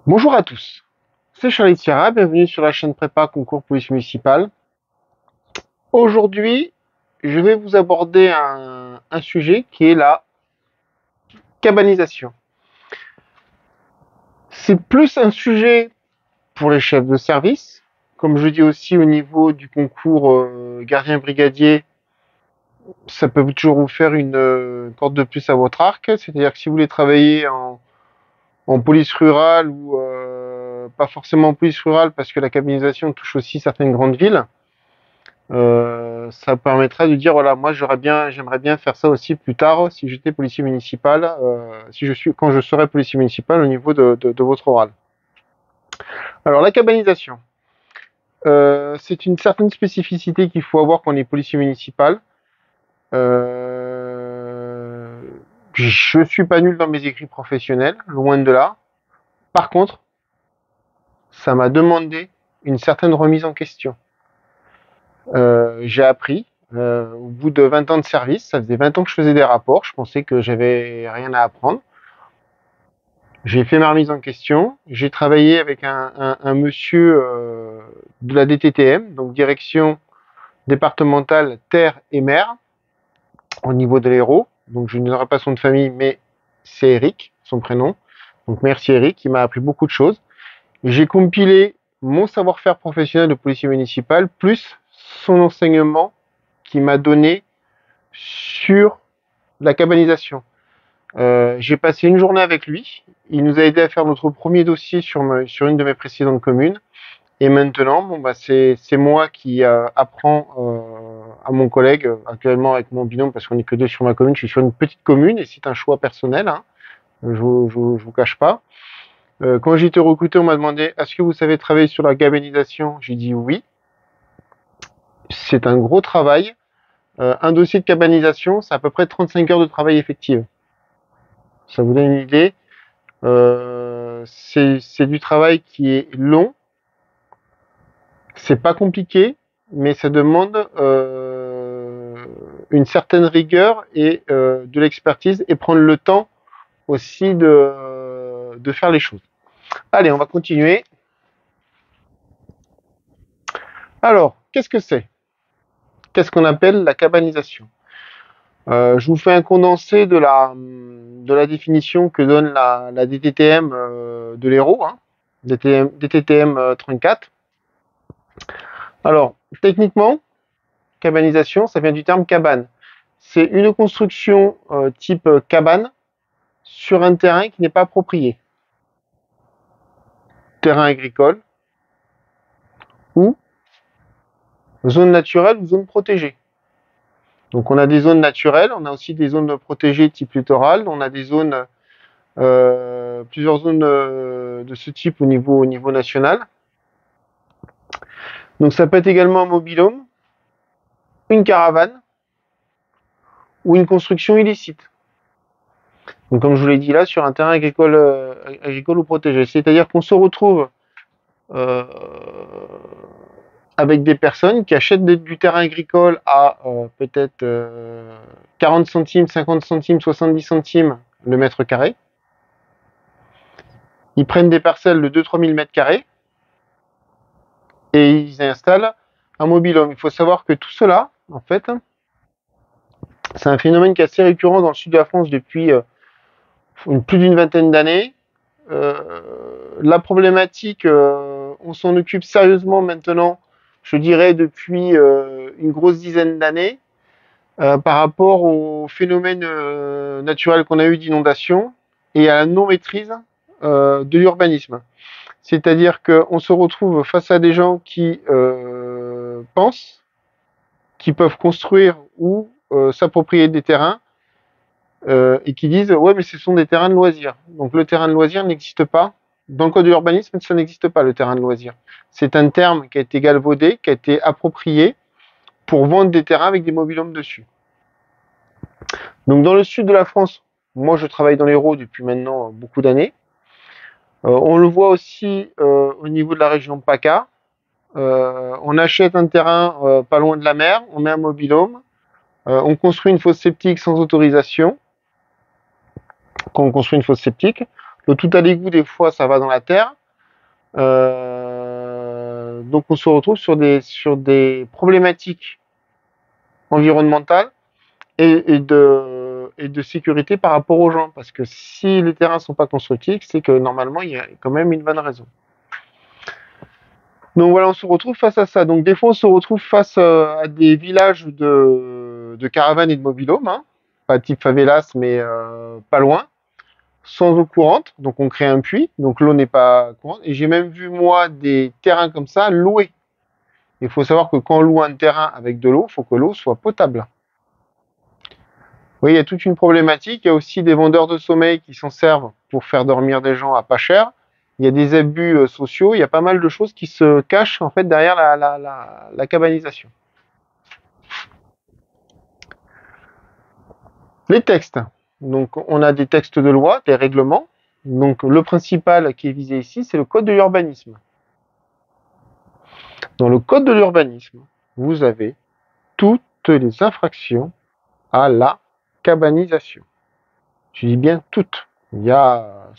Bonjour à tous, c'est Charlie Sierra, bienvenue sur la chaîne Prépa Concours Police Municipale. Aujourd'hui, je vais vous aborder un sujet qui est la cabanisation. C'est plus un sujet pour les chefs de service, comme je dis aussi au niveau du concours gardien brigadier, ça peut toujours vous faire une corde de plus à votre arc, c'est-à-dire que si vous voulez travailler en police rurale ou pas forcément en police rurale parce que la cabinisation touche aussi certaines grandes villes, ça permettrait de dire voilà, moi j'aimerais bien faire ça aussi plus tard si j'étais policier municipal, quand je serai policier municipal au niveau de votre oral. Alors la cabanisation, c'est une certaine spécificité qu'il faut avoir quand on est policier municipal. Je suis pas nul dans mes écrits professionnels, loin de là. Par contre, ça m'a demandé une certaine remise en question. J'ai appris, au bout de 20 ans de service, ça faisait 20 ans que je faisais des rapports, je pensais que j'avais rien à apprendre. J'ai fait ma remise en question, j'ai travaillé avec un monsieur de la DTTM, donc Direction départementale terre et mer, au niveau de l'Hérault. Donc je ne donnerai pas son de famille, mais c'est Eric, son prénom. Donc merci Eric, il m'a appris beaucoup de choses. J'ai compilé mon savoir-faire professionnel de policier municipal, plus son enseignement qui m'a donné sur la cabanisation. J'ai passé une journée avec lui. Il nous a aidé à faire notre premier dossier sur une de mes précédentes communes. Et maintenant, bon, bah, c'est moi qui apprends à mon collègue, actuellement avec mon binôme, parce qu'on n'est que deux sur ma commune. Je suis sur une petite commune et c'est un choix personnel. Hein, je vous cache pas. Quand j'ai été recruté, on m'a demandé est-ce que vous savez travailler sur la cabanisation. J'ai dit oui. C'est un gros travail. Un dossier de cabanisation, c'est à peu près 35 heures de travail effectif. Ça vous donne une idée. C'est du travail qui est long. C'est pas compliqué, mais ça demande une certaine rigueur et de l'expertise et prendre le temps aussi de faire les choses. Allez, on va continuer. Alors, qu'est-ce que c'est? Qu'est-ce qu'on appelle la cabanisation? Je vous fais un condensé de la définition que donne la DTTM de l'Hérault, hein, DTTM 34. Alors, techniquement, cabanisation, ça vient du terme cabane. C'est une construction type cabane sur un terrain qui n'est pas approprié. Terrain agricole ou zone naturelle ou zone protégée. Donc on a des zones naturelles, on a aussi des zones protégées type littoral, on a des zones, plusieurs zones de ce type au niveau national. Donc ça peut être également un mobil-home, une caravane ou une construction illicite. Donc comme je vous l'ai dit là, sur un terrain agricole, agricole ou protégé. C'est-à-dire qu'on se retrouve euh, avec des personnes qui achètent du terrain agricole à peut-être 40 centimes, 50 centimes, 70 centimes le mètre carré. Ils prennent des parcelles de 2-3 000 mètres carrés et ils installent un mobil-home. Il faut savoir que tout cela, en fait, c'est un phénomène qui est assez récurrent dans le sud de la France depuis plus d'une vingtaine d'années. La problématique, on s'en occupe sérieusement maintenant, je dirais depuis une grosse dizaine d'années, par rapport au phénomène naturel qu'on a eu d'inondation et à la non-maîtrise de l'urbanisme. C'est-à-dire qu'on se retrouve face à des gens qui pensent qu'ils peuvent construire ou s'approprier des terrains et qui disent ouais mais ce sont des terrains de loisirs. Donc le terrain de loisirs n'existe pas. Dans le code de l'urbanisme, ça n'existe pas le terrain de loisirs. C'est un terme qui a été galvaudé, qui a été approprié pour vendre des terrains avec des mobil-homes dessus. Donc dans le sud de la France, moi je travaille dans l'Hérault depuis maintenant beaucoup d'années. On le voit aussi au niveau de la région PACA. On achète un terrain pas loin de la mer, on met un mobil-home, on construit une fosse septique sans autorisation. Quand on construit une fosse septique, L'eau tout à l'égout, des fois, ça va dans la terre. Donc on se retrouve sur des problématiques environnementales et de sécurité par rapport aux gens. Parce que si les terrains sont pas constructifs, c'est que normalement, il y a quand même une bonne raison. Donc voilà, on se retrouve face à ça. Donc des fois, on se retrouve face à des villages de caravanes et de mobil-homes, hein. Pas type favelas, mais pas loin, sans eau courante. Donc on crée un puits, donc l'eau n'est pas courante. Et j'ai même vu, moi, des terrains comme ça loués. Il faut savoir que quand on loue un terrain avec de l'eau, il faut que l'eau soit potable. Oui, il y a toute une problématique. Il y a aussi des vendeurs de sommeil qui s'en servent pour faire dormir des gens à pas cher. Il y a des abus sociaux. Il y a pas mal de choses qui se cachent en fait derrière la cabanisation. Les textes. Donc, on a des textes de loi, des règlements. Donc, le principal qui est visé ici, c'est le code de l'urbanisme. Dans le code de l'urbanisme, vous avez toutes les infractions à la cabanisation. Je dis bien toutes. Quand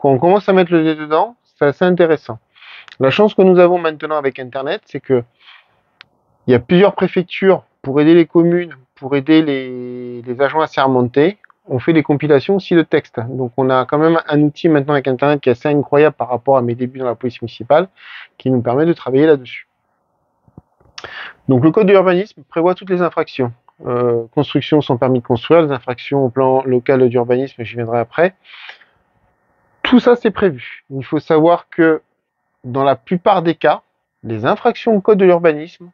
on commence à mettre le nez dedans, c'est assez intéressant. La chance que nous avons maintenant avec Internet, c'est que il y a plusieurs préfectures pour aider les communes, pour aider les agents assermentés. On fait des compilations aussi de textes. Donc on a quand même un outil maintenant avec Internet qui est assez incroyable par rapport à mes débuts dans la police municipale, qui nous permet de travailler là-dessus. Donc le code de l'urbanisme prévoit toutes les infractions. Construction sans permis de construire, les infractions au plan local d'urbanisme, j'y viendrai après. Tout ça, c'est prévu. Il faut savoir que dans la plupart des cas, les infractions au code de l'urbanisme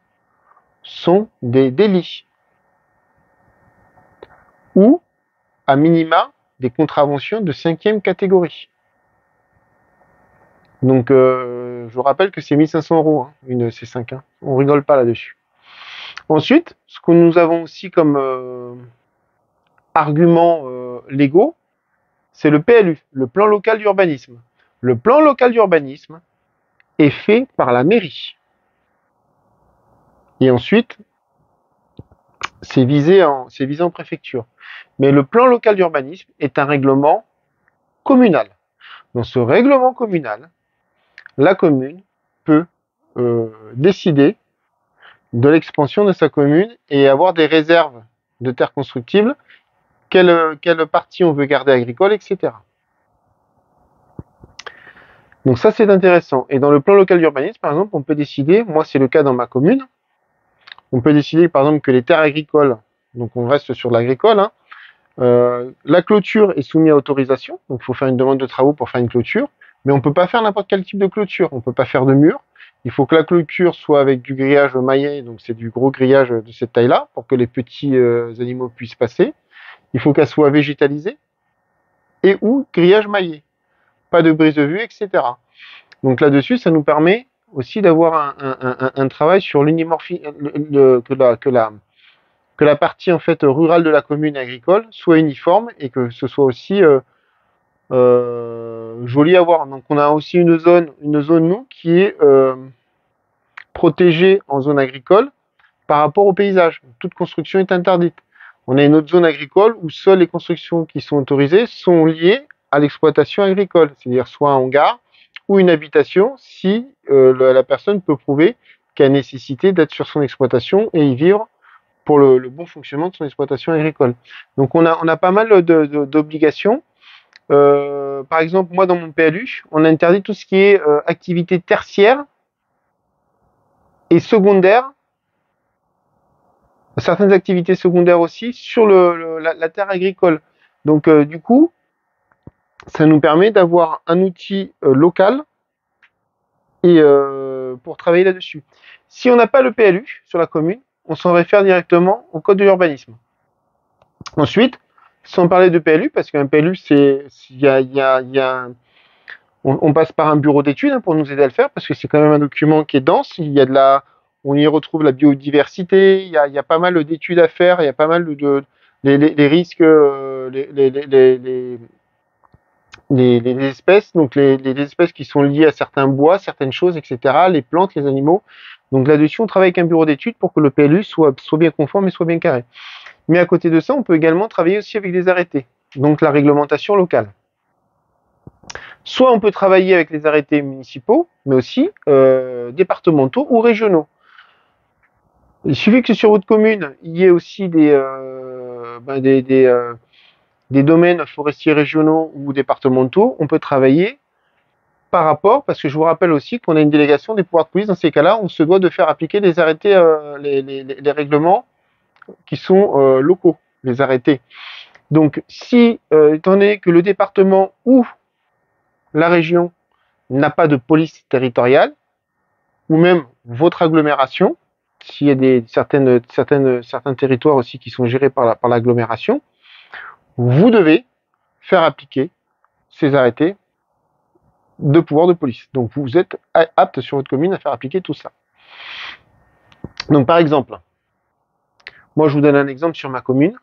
sont des délits ou, à minima, des contraventions de 5e catégorie. Donc, je vous rappelle que c'est 1500 €, hein, une C5. Hein. On rigole pas là-dessus. Ensuite, ce que nous avons aussi comme arguments légaux, c'est le PLU, le plan local d'urbanisme. Le plan local d'urbanisme est fait par la mairie. Et ensuite, c'est visé en préfecture. Mais le plan local d'urbanisme est un règlement communal. Dans ce règlement communal, la commune peut décider de l'expansion de sa commune et avoir des réserves de terres constructibles, quelle partie on veut garder agricole, etc. Donc ça, c'est intéressant. Et dans le plan local d'urbanisme, par exemple, on peut décider, moi c'est le cas dans ma commune, on peut décider par exemple que les terres agricoles, donc on reste sur l'agricole, hein, la clôture est soumise à autorisation, donc il faut faire une demande de travaux pour faire une clôture, mais on ne peut pas faire n'importe quel type de clôture, on ne peut pas faire de mur, il faut que la clôture soit avec du grillage maillé, donc c'est du gros grillage de cette taille-là, pour que les petits animaux puissent passer, il faut qu'elle soit végétalisée, et ou grillage maillé, pas de brise de vue, etc. Donc là-dessus, ça nous permet aussi d'avoir un travail sur l'unimorphisme, que la partie en fait rurale de la commune agricole soit uniforme et que ce soit aussi joli à voir. Donc on a aussi une zone nous qui est protégée en zone agricole par rapport au paysage. Toute construction est interdite. On a une autre zone agricole où seules les constructions qui sont autorisées sont liées à l'exploitation agricole, c'est-à-dire soit un hangar ou une habitation si la personne peut prouver qu'elle a nécessité d'être sur son exploitation et y vivre pour le bon fonctionnement de son exploitation agricole. Donc on a pas mal d'obligations. Par exemple, moi dans mon PLU, on interdit tout ce qui est activité tertiaire et secondaire, certaines activités secondaires aussi, sur la terre agricole. Donc du coup, ça nous permet d'avoir un outil local et pour travailler là-dessus. Si on n'a pas le PLU sur la commune, on s'en réfère directement au code de l'urbanisme. Ensuite, sans parler de PLU, parce qu'un PLU, on passe par un bureau d'études hein, pour nous aider à le faire, parce que c'est quand même un document qui est dense. On y retrouve la biodiversité. Il y a pas mal d'études à faire. Il y a pas mal les risques, les espèces, donc les espèces qui sont liées à certains bois, certaines choses, etc. Les plantes, les animaux. Donc là-dessus, on travaille avec un bureau d'études pour que le PLU soit bien conforme et soit bien carré. Mais à côté de ça, on peut également travailler aussi avec des arrêtés, donc la réglementation locale. Soit on peut travailler avec les arrêtés municipaux, mais aussi départementaux ou régionaux. Il suffit que sur votre commune, il y ait aussi des domaines forestiers régionaux ou départementaux. On peut travailler par rapport, parce que je vous rappelle aussi qu'on a une délégation des pouvoirs de police. Dans ces cas-là, on se doit de faire appliquer les arrêtés, les règlements qui sont locaux, les arrêtés. Donc, si, étant donné que le département ou la région n'a pas de police territoriale, ou même votre agglomération, s'il y a certains territoires aussi qui sont gérés par l'agglomération, vous devez faire appliquer ces arrêtés de pouvoir de police. Donc vous êtes apte sur votre commune à faire appliquer tout ça. Donc par exemple, moi je vous donne un exemple sur ma commune.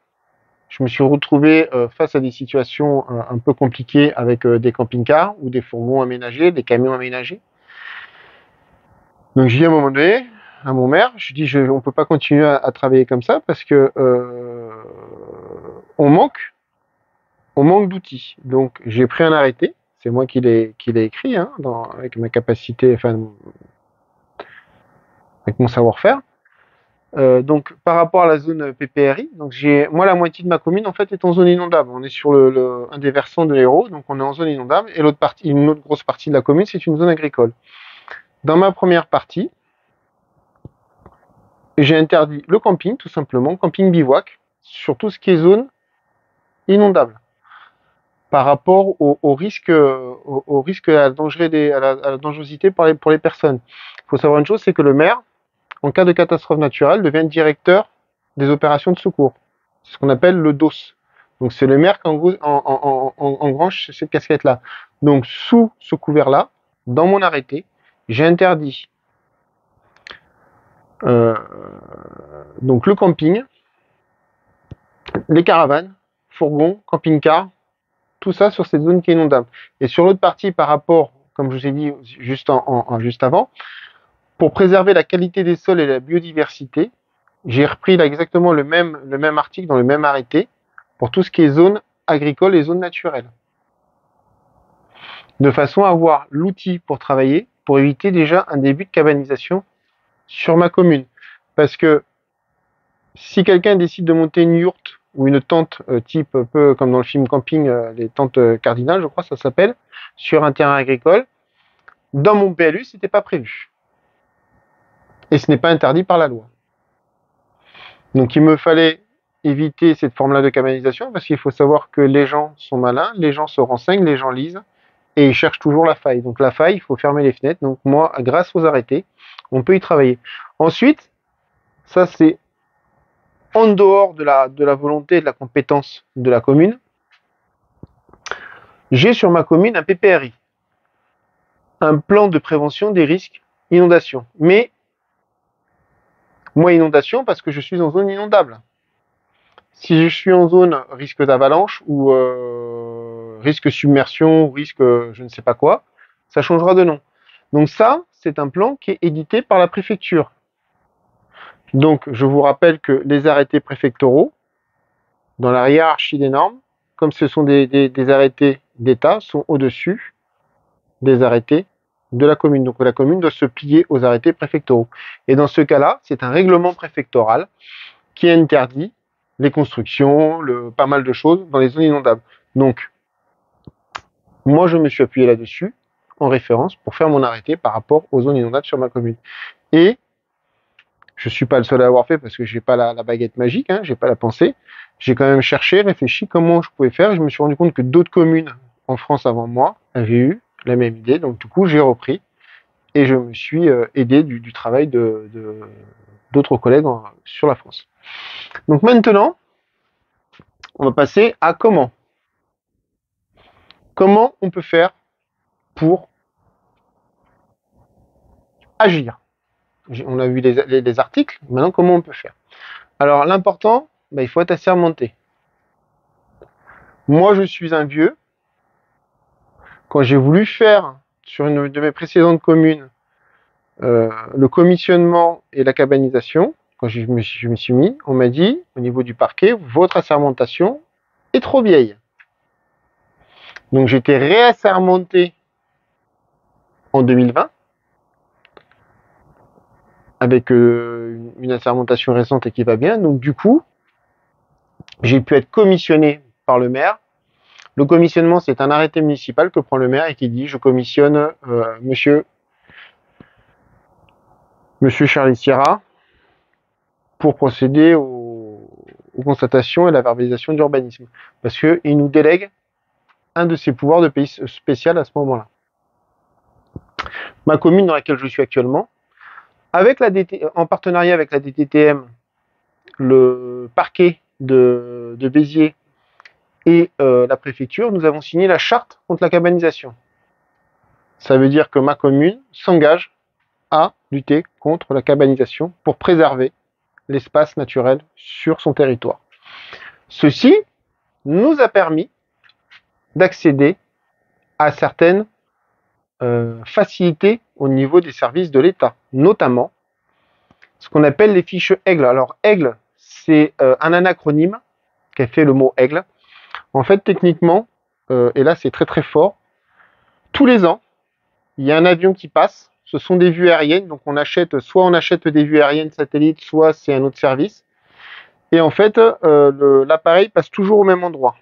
Je me suis retrouvé face à des situations un peu compliquées avec des camping-cars ou des fourgons aménagés, des camions aménagés. Donc j'ai dit à un moment donné à mon maire, je dis on peut pas continuer à travailler comme ça parce que on manque d'outils. Donc j'ai pris un arrêté, c'est moi qui l'ai écrit avec ma capacité, enfin avec mon savoir-faire. Donc par rapport à la zone PPRI, donc moi la moitié de ma commune en fait est en zone inondable. On est sur un des versants de l'Hérault, donc on est en zone inondable, et une autre grosse partie de la commune c'est une zone agricole. Dans ma première partie, j'ai interdit le camping tout simplement, camping bivouac, sur tout ce qui est zone inondable. Par rapport au risque, à la dangerosité pour les personnes. Il faut savoir une chose, c'est que le maire, en cas de catastrophe naturelle, devient directeur des opérations de secours. C'est ce qu'on appelle le DOS. Donc c'est le maire qui engrange cette casquette-là. Donc sous ce couvert-là, dans mon arrêté, j'ai interdit donc le camping, les caravanes, fourgons, camping-cars, tout ça sur cette zone qui est inondable. Et sur l'autre partie, par rapport, comme je vous ai dit juste avant, pour préserver la qualité des sols et la biodiversité, j'ai repris là exactement le même article dans le même arrêté pour tout ce qui est zone agricole et zone naturelle. De façon à avoir l'outil pour travailler, pour éviter déjà un début de cabanisation sur ma commune. Parce que si quelqu'un décide de monter une yourte ou une tente type un peu comme dans le film Camping, les tentes cardinales, je crois que ça s'appelle, sur un terrain agricole, dans mon PLU, c'était pas prévu. Et ce n'est pas interdit par la loi. Donc il me fallait éviter cette forme-là de cabanisation parce qu'il faut savoir que les gens sont malins, les gens se renseignent, les gens lisent et ils cherchent toujours la faille. Donc la faille, il faut fermer les fenêtres. Donc moi, grâce aux arrêtés, on peut y travailler. Ensuite, ça c'est en dehors de la volonté et de la compétence de la commune. J'ai sur ma commune un PPRI, un plan de prévention des risques inondation. Mais moi, inondation parce que je suis en zone inondable. Si je suis en zone risque d'avalanche ou risque submersion, risque je ne sais pas quoi, ça changera de nom. Donc ça, c'est un plan qui est édité par la préfecture. Donc je vous rappelle que les arrêtés préfectoraux, dans la hiérarchie des normes, comme ce sont des arrêtés d'État, sont au-dessus des arrêtés de la commune. Donc la commune doit se plier aux arrêtés préfectoraux. Et dans ce cas-là, c'est un règlement préfectoral qui interdit les constructions, pas mal de choses dans les zones inondables. Donc, moi, je me suis appuyé là-dessus en référence pour faire mon arrêté par rapport aux zones inondables sur ma commune. Et je suis pas le seul à l'avoir fait parce que j'ai pas la baguette magique, j'ai pas la pensée. J'ai quand même cherché, réfléchi comment je pouvais faire. Je me suis rendu compte que d'autres communes en France avant moi avaient eu la même idée. Donc, du coup, j'ai repris et je me suis aidé du travail d'autres collègues sur la France. Donc maintenant, on va passer à comment. Comment on peut faire pour agir. On a vu les articles, maintenant comment on peut faire. Alors l'important, il faut être assermenté. Moi je suis un vieux. Quand j'ai voulu faire sur une de mes précédentes communes le commissionnement et la cabanisation, quand je me suis mis, on m'a dit au niveau du parquet, votre assermentation est trop vieille. Donc j'ai été réassermenté en 2020 avec une assermentation récente et qui va bien. Donc du coup, j'ai pu être commissionné par le maire. Le commissionnement, c'est un arrêté municipal que prend le maire et qui dit je commissionne monsieur Charlie Sierra pour procéder aux constatations et la verbalisation d'urbanisme. Parce qu'il nous délègue un de ses pouvoirs de pays spécial à ce moment-là. Ma commune dans laquelle je suis actuellement, avec en partenariat avec la DTTM, le parquet de Béziers et la préfecture, nous avons signé la charte contre la cabanisation. Ça veut dire que ma commune s'engage à lutter contre la cabanisation pour préserver l'espace naturel sur son territoire. Ceci nous a permis d'accéder à certaines facilités au niveau des services de l'État, notamment ce qu'on appelle les fiches Aigle. Alors Aigle, c'est un anacronyme qui a fait le mot Aigle. En fait, techniquement, et là c'est très très fort, tous les ans, il y a un avion qui passe, ce sont des vues aériennes, donc soit on achète des vues aériennes satellites, soit c'est un autre service. Et en fait, l'appareil passe toujours au même endroit.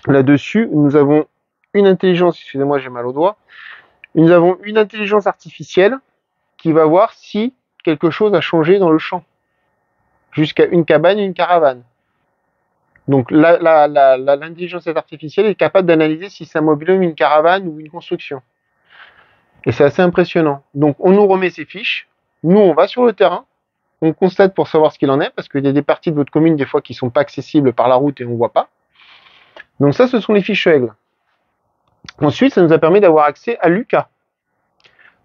Là-dessus, nous avons une intelligence, excusez-moi, j'ai mal au doigt, nous avons une intelligence artificielle qui va voir si quelque chose a changé dans le champ, jusqu'à une cabane et une caravane. Donc l'intelligence artificielle est capable d'analyser si c'est un mobil-home, une caravane ou une construction. Et c'est assez impressionnant. Donc on nous remet ces fiches, nous on va sur le terrain, on constate pour savoir ce qu'il en est, parce qu'il y a des parties de votre commune des fois qui ne sont pas accessibles par la route et on ne voit pas. Donc ça, ce sont les fiches Aigle. Ensuite, ça nous a permis d'avoir accès à Lucas.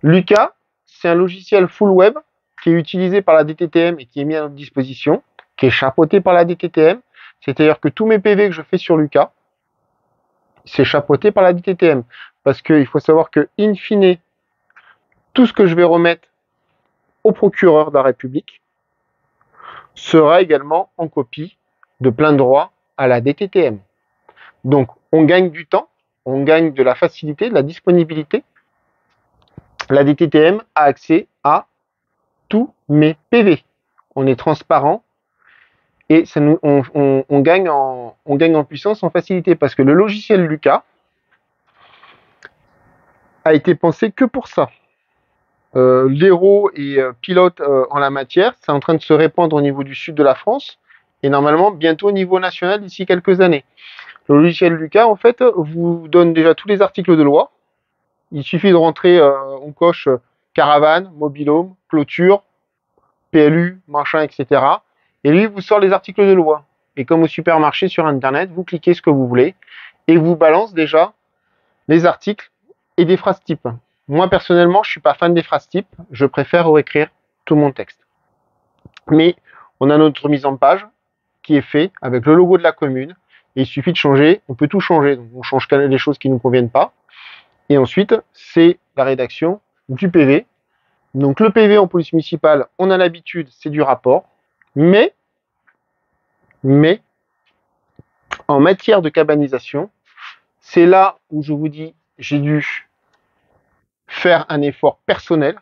Lucas, c'est un logiciel full web qui est utilisé par la DTTM et qui est mis à notre disposition, qui est chapeauté par la DTTM. C'est-à-dire que tous mes PV que je fais sur Lucas, c'est chapeauté par la DTTM. Parce qu'il faut savoir que, in fine, tout ce que je vais remettre au procureur de la République sera également en copie de plein droit à la DTTM. Donc, on gagne du temps, on gagne de la facilité, de la disponibilité. La DTTM a accès à tous mes PV. On est transparent et ça nous, on gagne en puissance, en facilité, parce que le logiciel Lucas a été pensé que pour ça. L'héros et pilote en la matière, c'est en train de se répandre au niveau du sud de la France et normalement bientôt au niveau national d'ici quelques années. Le logiciel Lucas, en fait, vous donne déjà tous les articles de loi. Il suffit de rentrer, on coche caravane, mobil-home, clôture, PLU, machin, etc. Et lui, vous sort les articles de loi. Et comme au supermarché sur Internet, vous cliquez ce que vous voulez et vous balance déjà les articles et des phrases types. Moi, personnellement, je suis pas fan des phrases types. Je préfère réécrire tout mon texte. Mais on a notre mise en page qui est fait avec le logo de la commune. Et il suffit de changer. On peut tout changer. Donc, on change les choses qui ne nous conviennent pas. Et ensuite, c'est la rédaction du PV. Donc, le PV en police municipale, on a l'habitude, c'est du rapport. Mais, en matière de cabanisation, c'est là où je vous dis, j'ai dû faire un effort personnel.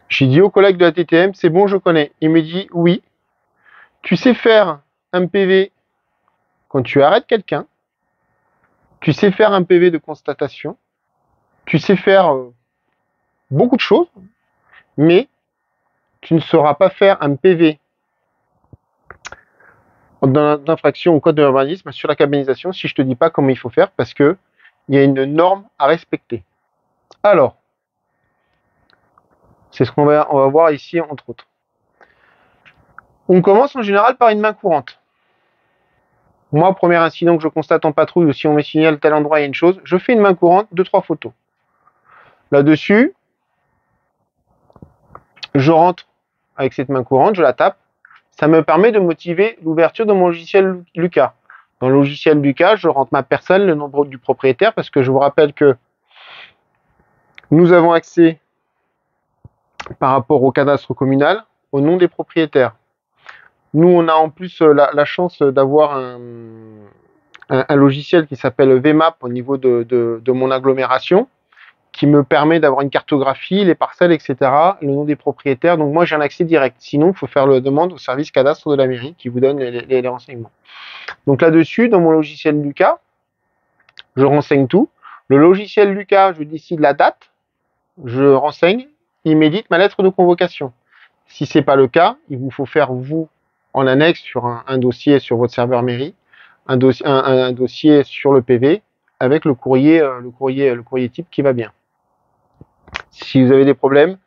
J'ai dit au collègue de la TTM, c'est bon, je connais. Il me dit, oui, tu sais faire un PV quand tu arrêtes quelqu'un, tu sais faire un PV de constatation, tu sais faire beaucoup de choses, mais tu ne sauras pas faire un PV d'infraction au code de l'urbanisme sur la cabanisation si je te dis pas comment il faut faire, parce que il y a une norme à respecter. Alors, c'est ce qu'on va voir ici, entre autres. On commence en général par une main courante. Moi, premier incident que je constate en patrouille, ou si on me signale tel endroit, il y a une chose, je fais une main courante, 2-3 photos. Là-dessus, je rentre avec cette main courante, je la tape. Ça me permet de motiver l'ouverture de mon logiciel Lucas. Dans le logiciel Lucas, je rentre ma personne, le nombre du propriétaire, parce que je vous rappelle que nous avons accès, par rapport au cadastre communal, au nom des propriétaires. Nous, on a en plus la chance d'avoir un logiciel qui s'appelle VMAP au niveau de mon agglomération, qui me permet d'avoir une cartographie, les parcelles, etc., le nom des propriétaires. Donc moi, j'ai un accès direct. Sinon, il faut faire la demande au service cadastre de la mairie qui vous donne les renseignements. Donc là-dessus, dans mon logiciel Lucas, je renseigne tout. Le logiciel Lucas, je décide la date, je renseigne, il m'édite ma lettre de convocation. Si c'est pas le cas, il vous faut faire, vous, en annexe sur un dossier sur votre serveur mairie, un dossier sur le PV avec le courrier type qui va bien. Si vous avez des problèmes,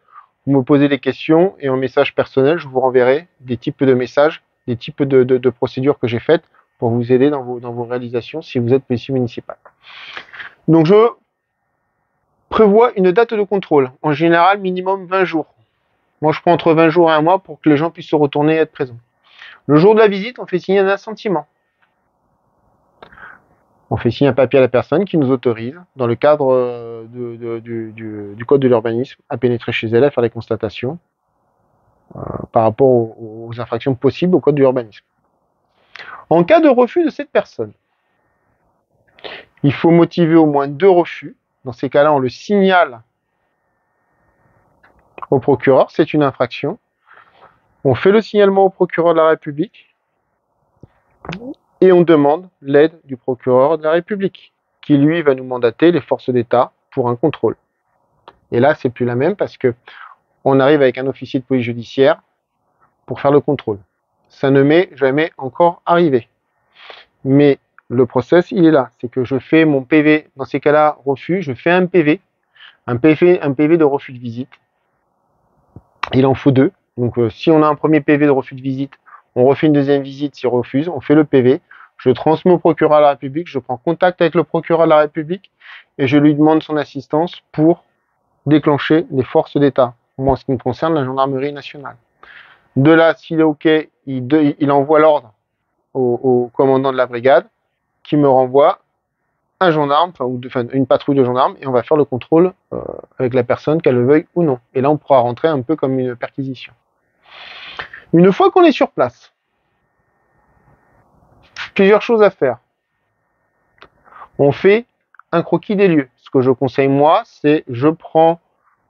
vous me posez des questions et en message personnel, je vous renverrai des types de messages, des types de procédures que j'ai faites pour vous aider dans vos réalisations si vous êtes policier municipal. Donc je prévois une date de contrôle, en général minimum 20 jours. Moi je prends entre 20 jours et un mois pour que les gens puissent se retourner et être présents. Le jour de la visite, on fait signer un assentiment. On fait signer un papier à la personne qui nous autorise, dans le cadre du code de l'urbanisme, à pénétrer chez elle, à faire des constatations par rapport aux infractions possibles au code de l'urbanisme. En cas de refus de cette personne, il faut motiver au moins 2 refus. Dans ces cas-là, on le signale au procureur, c'est une infraction. On fait le signalement au procureur de la République et on demande l'aide du procureur de la République, qui lui va nous mandater les forces d'État pour un contrôle. Et là, c'est plus la même parce que on arrive avec un officier de police judiciaire pour faire le contrôle. Ça ne m'est jamais encore arrivé. Mais le process, il est là. C'est que je fais mon PV, dans ces cas-là, refus, je fais un PV de refus de visite. Il en faut 2. Donc si on a un premier PV de refus de visite, on refait une deuxième visite s'il refuse, on fait le PV, je transmets au procureur de la République, je prends contact avec le procureur de la République et je lui demande son assistance pour déclencher les forces d'État. Moi, en ce qui me concerne, la gendarmerie nationale. De là, s'il est OK, il envoie l'ordre au commandant de la brigade qui me renvoie un gendarme, une patrouille de gendarmes, et on va faire le contrôle avec la personne, qu'elle le veuille ou non. Et là, on pourra rentrer un peu comme une perquisition. Une fois qu'on est sur place, plusieurs choses à faire. On fait un croquis des lieux. Ce que je conseille, moi, c'est je prends...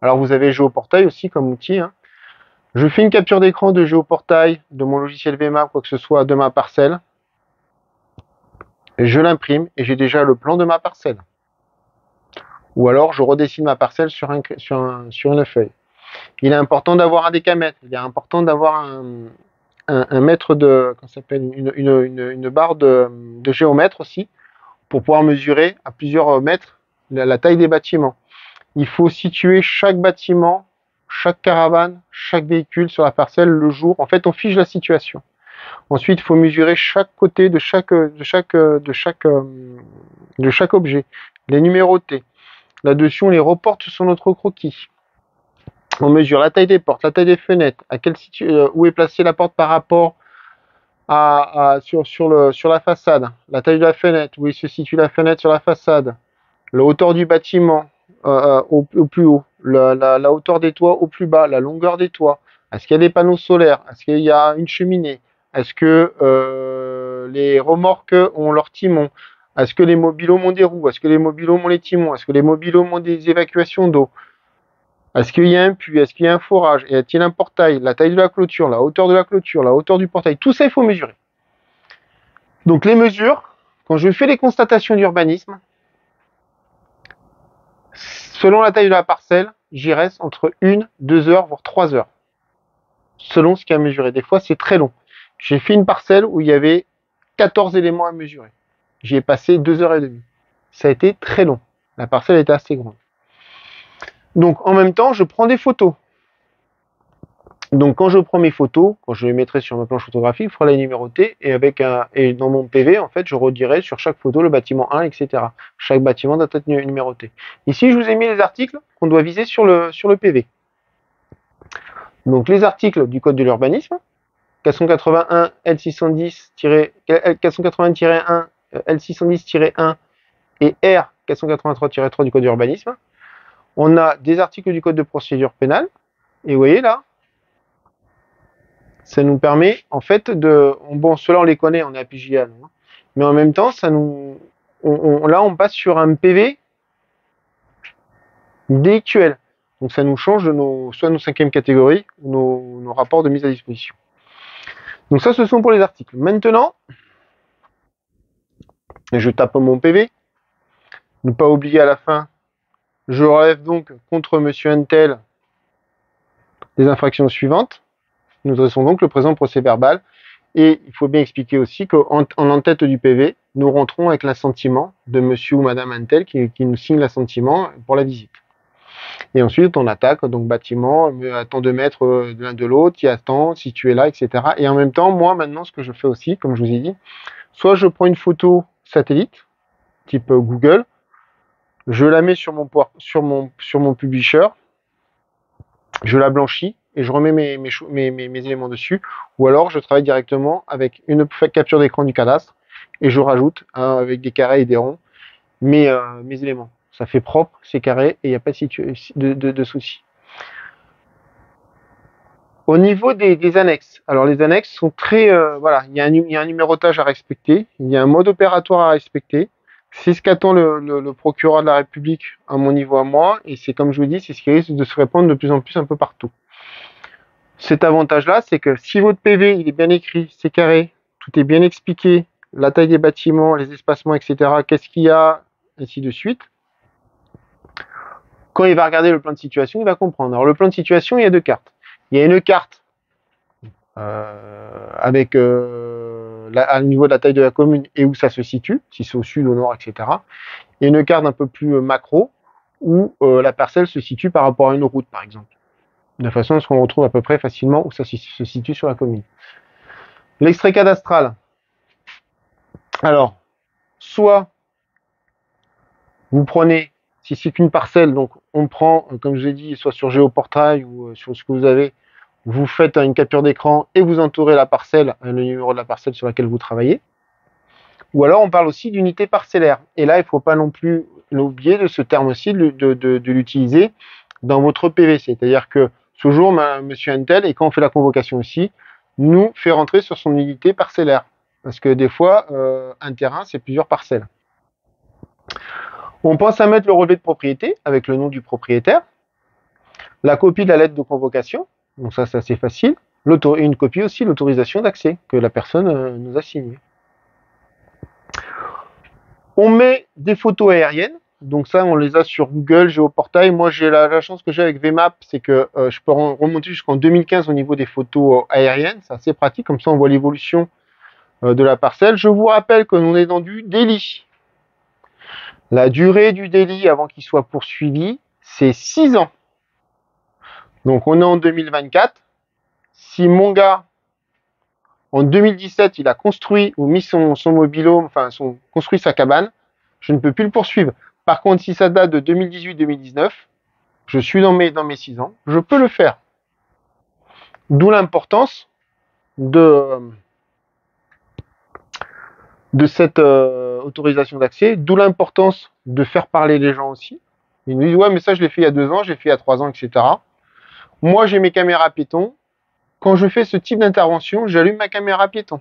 Alors, vous avez Géoportail aussi comme outil. Hein. Je fais une capture d'écran de Géoportail, de mon logiciel VMAP, quoi que ce soit, de ma parcelle. Je l'imprime et j'ai déjà le plan de ma parcelle. Ou alors, je redessine ma parcelle sur une feuille. Il est important d'avoir un décamètre. Il est important d'avoir un mètre de... Comment ça s'appelle, une barre de géomètre aussi, pour pouvoir mesurer à plusieurs mètres la taille des bâtiments. Il faut situer chaque bâtiment, chaque caravane, chaque véhicule sur la parcelle le jour. En fait, on fiche la situation. Ensuite, il faut mesurer chaque côté de chaque objet, les numéroter. Là-dessus, on les reporte sur notre croquis. On mesure la taille des portes, la taille des fenêtres, où est placée la porte par rapport sur la façade, la taille de la fenêtre, où se situe la fenêtre sur la façade, la hauteur du bâtiment au plus haut, la hauteur des toits au plus bas, la longueur des toits, est-ce qu'il y a des panneaux solaires, est-ce qu'il y a une cheminée, est-ce que les remorques ont leur timon, est-ce que les mobilhomes ont des roues, est-ce que les mobilhomes ont les timons, est-ce que les mobilhomes ont des évacuations d'eau, est-ce qu'il y a un puits, est-ce qu'il y a un forage, y a-t-il un portail, la taille de la clôture, la hauteur de la clôture, la hauteur du portail, tout ça il faut mesurer. Donc les mesures, quand je fais les constatations d'urbanisme, selon la taille de la parcelle, j'y reste entre 1, 2 heures, voire 3 heures, selon ce qu'il y a à mesurer. Des fois c'est très long. J'ai fait une parcelle où il y avait 14 éléments à mesurer. J'y ai passé 2 heures et demie. Ça a été très long. La parcelle était assez grande. Donc en même temps, je prends des photos. Donc quand je prends mes photos, quand je les mettrai sur ma planche photographique, il faudra les numéroter et dans mon PV, en fait, je redirai sur chaque photo le bâtiment 1, etc. Chaque bâtiment doit être numéroté. Ici, je vous ai mis les articles qu'on doit viser sur le PV. Donc les articles du code de l'urbanisme, 481 L610-480-1, L610-1 et R 483-3 du code de l'urbanisme. On a des articles du code de procédure pénale. Et vous voyez là, ça nous permet en fait de... Bon, ceux-là on les connaît, on est à PJA. mais en même temps, là, on passe sur un PV DQL. Donc ça nous change de soit nos cinquièmes catégories ou nos rapports de mise à disposition. Donc ça, ce sont pour les articles. Maintenant, je tape mon PV. Ne pas oublier à la fin, je relève donc contre Monsieur Untel les infractions suivantes. Nous dressons donc le présent procès verbal. Et il faut bien expliquer aussi qu'en en-tête du PV, nous rentrons avec l'assentiment de Monsieur ou Madame Untel qui nous signe l'assentiment pour la visite. Et ensuite, on attaque, donc bâtiment, à tant de mètres l'un de l'autre, il y a tant, si tu es là, etc. Et en même temps, moi, maintenant, ce que je fais aussi, comme je vous ai dit, soit je prends une photo satellite, type Google, je la mets sur mon publisher, je la blanchis et je remets mes éléments dessus, ou alors je travaille directement avec une capture d'écran du cadastre et je rajoute avec des carrés et des ronds mes éléments. Ça fait propre, c'est carré et il n'y a pas de souci. Au niveau des annexes, alors les annexes sont très, voilà, il y a un numérotage à respecter, il y a un mode opératoire à respecter. C'est ce qu'attend le procureur de la République à mon niveau à moi, et c'est comme je vous dis, c'est ce qui risque de se répandre de plus en plus un peu partout. Cet avantage-là, c'est que si votre PV il est bien écrit, c'est carré, tout est bien expliqué, la taille des bâtiments, les espacements, etc., qu'est-ce qu'il y a, ainsi de suite, quand il va regarder le plan de situation, il va comprendre. Alors le plan de situation, il y a deux cartes. Il y a une carte avec au niveau de la taille de la commune et où ça se situe, si c'est au sud, au nord, etc. Et une carte un peu plus macro où la parcelle se situe par rapport à une route, par exemple. De façon à ce qu'on retrouve à peu près facilement où ça se situe sur la commune. L'extrait cadastral. Alors, soit vous prenez, si c'est qu'une parcelle, donc on prend, comme je l'ai dit, soit sur Géoportail ou sur ce que vous avez, vous faites une capture d'écran et vous entourez la parcelle, le numéro de la parcelle sur laquelle vous travaillez. Ou alors on parle aussi d'unité parcellaire. Et là, il ne faut pas non plus l'oublier de ce terme aussi, de l'utiliser dans votre PV. C'est-à-dire que ce jour, monsieur Untel, et quand on fait la convocation aussi, nous fait rentrer sur son unité parcellaire. Parce que des fois, un terrain, c'est plusieurs parcelles. On pense à mettre le relevé de propriété avec le nom du propriétaire, la copie de la lettre de convocation, donc ça c'est assez facile, et une copie aussi de l'autorisation d'accès que la personne nous a signée. On met des photos aériennes, donc ça on les a sur Google, Géoportail. Moi j'ai la chance que j'ai avec VMAP, c'est que je peux remonter jusqu'en 2015 au niveau des photos aériennes, c'est assez pratique, comme ça on voit l'évolution de la parcelle. Je vous rappelle que l'on est dans du délit. La durée du délit avant qu'il soit poursuivi, c'est 6 ans. Donc on est en 2024. Si mon gars, en 2017, il a construit ou mis son mobilo, enfin construit sa cabane, je ne peux plus le poursuivre. Par contre, si ça date de 2018-2019, je suis dans mes 6 ans, je peux le faire. D'où l'importance de cette autorisation d'accès, d'où l'importance de faire parler les gens aussi. Ils nous disent, ouais, mais ça, je l'ai fait il y a 2 ans, je l'ai fait il y a 3 ans, etc. Moi, j'ai mes caméras piétons. Quand je fais ce type d'intervention, j'allume ma caméra piéton.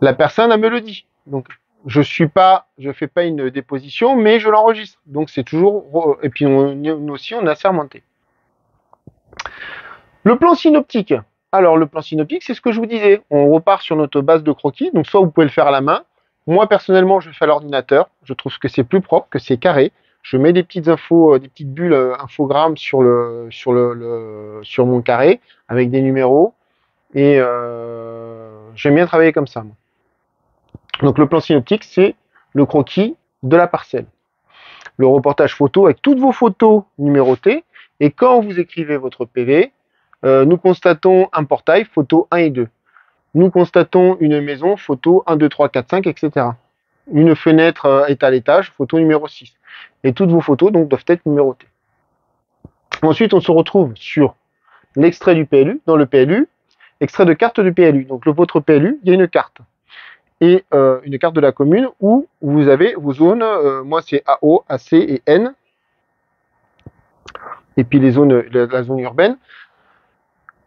La personne, elle me le dit. Donc, je fais pas une déposition, mais je l'enregistre. Donc, c'est toujours, et puis nous aussi, on a assermenté. Le plan synoptique. Alors, le plan synoptique, c'est ce que je vous disais. On repart sur notre base de croquis. Donc, soit vous pouvez le faire à la main. Moi, personnellement, je le fais à l'ordinateur. Je trouve que c'est plus propre, que c'est carré. Je mets des petites infos, des petites bulles infogrammes sur mon carré avec des numéros. Et j'aime bien travailler comme ça. Moi. Donc, le plan synoptique, c'est le croquis de la parcelle. Le reportage photo avec toutes vos photos numérotées. Et quand vous écrivez votre PV, nous constatons un portail, photo 1 et 2. Nous constatons une maison, photo 1, 2, 3, 4, 5, etc. Une fenêtre est à l'étage, photo numéro 6. Et toutes vos photos donc, doivent être numérotées. Ensuite, on se retrouve sur l'extrait du PLU. Dans le PLU, extrait de carte du PLU. Donc, votre PLU, il y a une carte. Et une carte de la commune où vous avez vos zones. Moi, c'est AO, AC et N. Et puis les zones, la zone urbaine.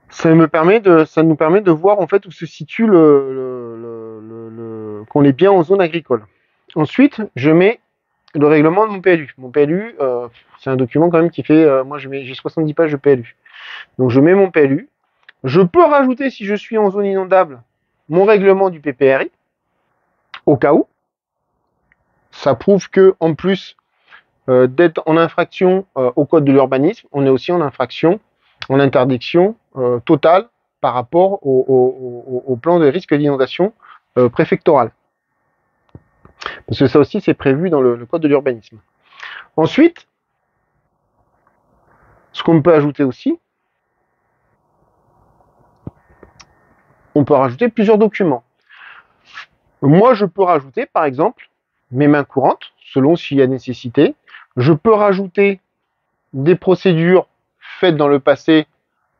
Ça nous permet de voir en fait où se situe qu'on est bien en zone agricole. Ensuite, je mets le règlement de mon PLU. Mon PLU, c'est un document quand même qui fait, moi j'ai 70 pages de PLU. Donc je mets mon PLU. Je peux rajouter, si je suis en zone inondable, mon règlement du PPRI, au cas où. Ça prouve que, en plus d'être en infraction au code de l'urbanisme, on est aussi en infraction, en interdiction totale par rapport au plan de risque d'inondation préfectoral. Parce que ça aussi, c'est prévu dans le code de l'urbanisme. Ensuite, ce qu'on peut ajouter aussi, on peut rajouter plusieurs documents. Moi, je peux rajouter, par exemple, mes mains courantes, selon s'il y a nécessité. Je peux rajouter des procédures faites dans le passé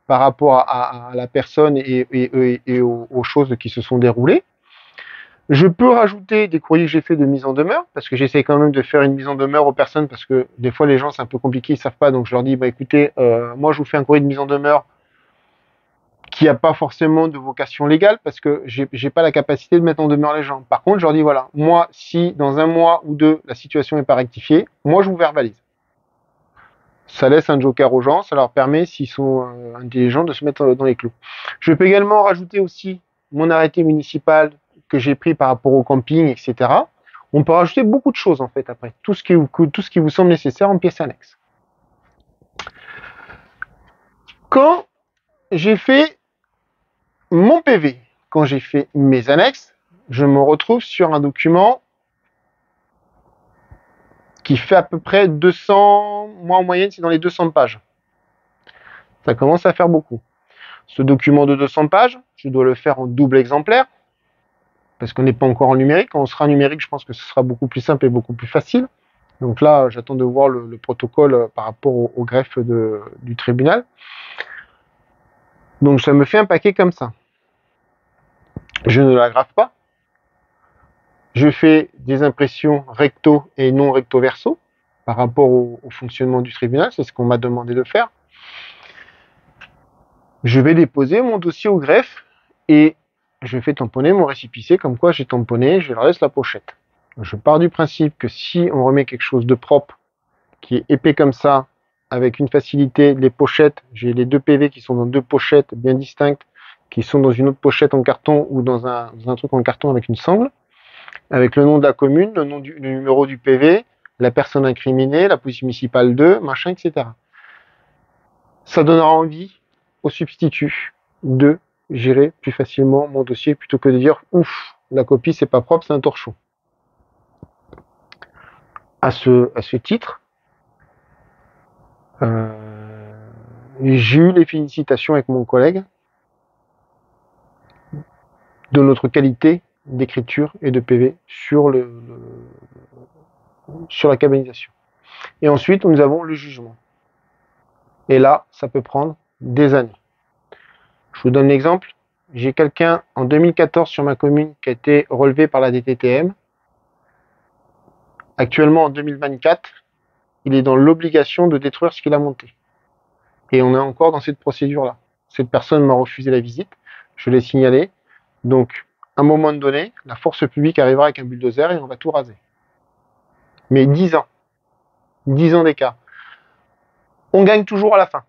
par rapport à la personne et aux choses qui se sont déroulées. Je peux rajouter des courriers que j'ai fait de mise en demeure, parce que j'essaie quand même de faire une mise en demeure aux personnes, parce que des fois les gens c'est un peu compliqué, ils savent pas, donc je leur dis, bah écoutez, moi je vous fais un courrier de mise en demeure qui n'a pas forcément de vocation légale, parce que j'ai pas la capacité de mettre en demeure les gens. Par contre, je leur dis, voilà, moi, si dans un mois ou deux, la situation n'est pas rectifiée, moi je vous verbalise. Ça laisse un joker aux gens, ça leur permet, s'ils sont intelligents, de se mettre dans les clous. Je peux également rajouter aussi mon arrêté municipal que j'ai pris par rapport au camping, etc. On peut rajouter beaucoup de choses en fait après, tout ce qui vous semble nécessaire en pièce annexe. Quand j'ai fait mon PV, quand j'ai fait mes annexes, je me retrouve sur un document qui fait à peu près 200, moi en moyenne c'est dans les 200 pages. Ça commence à faire beaucoup. Ce document de 200 pages, je dois le faire en double exemplaire, parce qu'on n'est pas encore en numérique. Quand on sera en numérique, je pense que ce sera beaucoup plus simple et beaucoup plus facile. Donc là, j'attends de voir le protocole par rapport au greffe du tribunal. Donc ça me fait un paquet comme ça. Je ne l'aggrave pas. Je fais des impressions recto et non recto verso par rapport au fonctionnement du tribunal. C'est ce qu'on m'a demandé de faire. Je vais déposer mon dossier au greffe et je fais tamponner mon récépissé comme quoi j'ai tamponné, je leur laisse la pochette. Je pars du principe que si on remet quelque chose de propre, qui est épais comme ça, avec une facilité, les pochettes, j'ai les deux PV qui sont dans deux pochettes bien distinctes, qui sont dans une autre pochette en carton ou dans un truc en carton avec une sangle, avec le nom de la commune, le numéro du PV, la personne incriminée, la police municipale 2, machin, etc. Ça donnera envie au substitut de gérer plus facilement mon dossier plutôt que de dire ouf, la copie c'est pas propre, c'est un torchon. À ce titre, j'ai eu les félicitations avec mon collègue de notre qualité d'écriture et de PV sur la cabinisation. Et ensuite, nous avons le jugement. Et là, ça peut prendre des années. Je vous donne l'exemple. J'ai quelqu'un en 2014 sur ma commune qui a été relevé par la DTTM. Actuellement, en 2024, il est dans l'obligation de détruire ce qu'il a monté. Et on est encore dans cette procédure-là. Cette personne m'a refusé la visite, je l'ai signalé. Donc, à un moment donné, la force publique arrivera avec un bulldozer et on va tout raser. Mais 10 ans. 10 ans d'écart. On gagne toujours à la fin.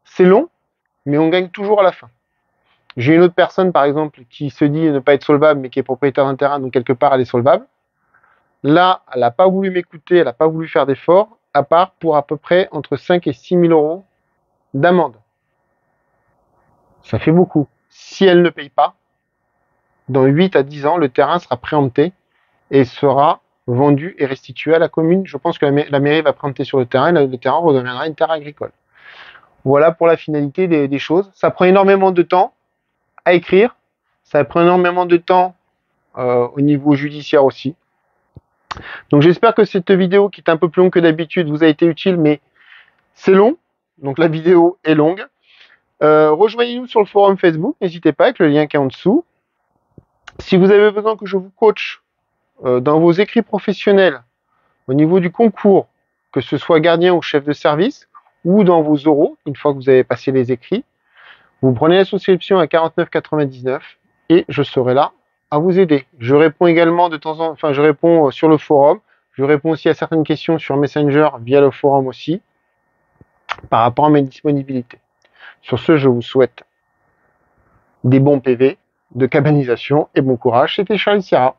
C'est long, mais on gagne toujours à la fin. J'ai une autre personne, par exemple, qui se dit ne pas être solvable, mais qui est propriétaire d'un terrain, donc quelque part, elle est solvable. Là, elle n'a pas voulu m'écouter, elle n'a pas voulu faire d'efforts, à part pour à peu près entre 5 et 6 000 euros d'amende. Ça fait beaucoup. Si elle ne paye pas, dans 8 à 10 ans, le terrain sera préempté et sera vendu et restitué à la commune. Je pense que la mairie va préempter sur le terrain et le terrain redeviendra une terre agricole. Voilà pour la finalité des choses. Ça prend énormément de temps à écrire. Ça prend énormément de temps au niveau judiciaire aussi. Donc j'espère que cette vidéo, qui est un peu plus longue que d'habitude, vous a été utile, mais c'est long. Donc la vidéo est longue. Rejoignez-nous sur le forum Facebook, n'hésitez pas, avec le lien qui est en dessous. Si vous avez besoin que je vous coach dans vos écrits professionnels, au niveau du concours, que ce soit gardien ou chef de service, ou dans vos oraux, une fois que vous avez passé les écrits, vous prenez la souscription à 49,99 et je serai là à vous aider. Je réponds également de temps en temps, enfin, je réponds sur le forum. Je réponds aussi à certaines questions sur Messenger via le forum aussi, par rapport à mes disponibilités. Sur ce, je vous souhaite des bons PV, de cabanisation et bon courage. C'était Charles Sierra.